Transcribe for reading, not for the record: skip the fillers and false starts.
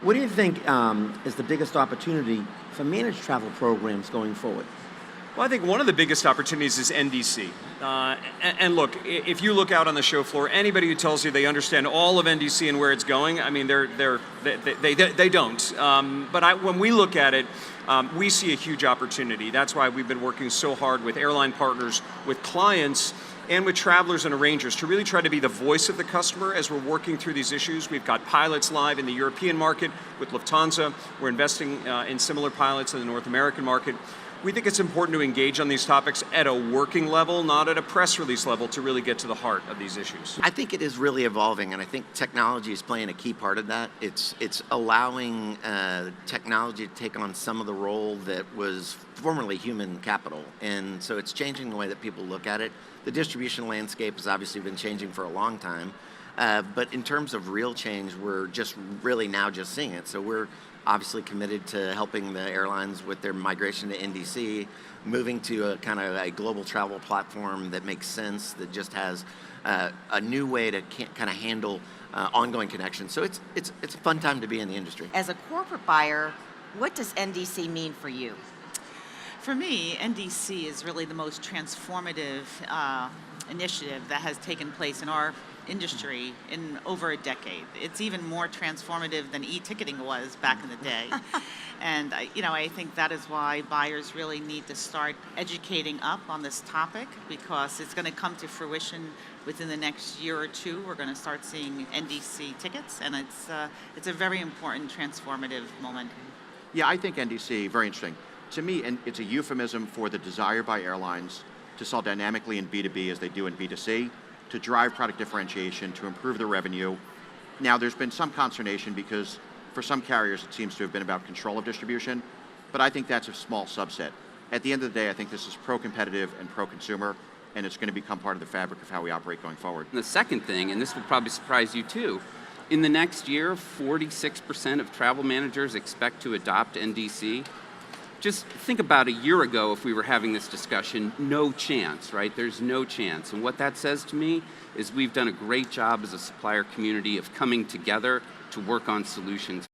What do you think is the biggest opportunity for managed travel programs going forward? Well, I think one of the biggest opportunities is NDC. And look, if you look out on the show floor, anybody who tells you they understand all of NDC and where it's going, I mean, they don't. When we look at it, we see a huge opportunity. That's why we've been working so hard with airline partners, with clients, and with travelers and arrangers to really try to be the voice of the customer as we're working through these issues. We've got pilots live in the European market with Lufthansa. We're investing in similar pilots in the North American market. We think it's important to engage on these topics at a working level, not at a press release level, to really get to the heart of these issues. I think it is really evolving, and I think technology is playing a key part of that. It's allowing technology to take on some of the role that was formerly human capital, and so it's changing the way that people look at it. The distribution landscape has obviously been changing for a long time, but in terms of real change, we're just really now just seeing it. So we're obviously committed to helping the airlines with their migration to NDC, moving to a kind of a global travel platform that makes sense, that just has a new way to kind of handle ongoing connections. So it's a fun time to be in the industry. As a corporate buyer, what does NDC mean for you? For me, NDC is really the most transformative initiative that has taken place in our industry in over a decade. It's even more transformative than e-ticketing was back in the day. And I think that is why buyers really need to start educating up on this topic, because it's going to come to fruition within the next year or two. We're going to start seeing NDC tickets, and it's a very important transformative moment. Yeah, I think NDC, very interesting. To me, and it's a euphemism for the desire by airlines to sell dynamically in B2B as they do in B2C, to drive product differentiation, to improve their revenue. Now, there's been some consternation because for some carriers it seems to have been about control of distribution, but I think that's a small subset. At the end of the day, I think this is pro-competitive and pro-consumer, and it's going to become part of the fabric of how we operate going forward. And the second thing, and this will probably surprise you too, in the next year, 46% of travel managers expect to adopt NDC. Just think about a year ago, if we were having this discussion, no chance, right? There's no chance. And what that says to me is we've done a great job as a supplier community of coming together to work on solutions.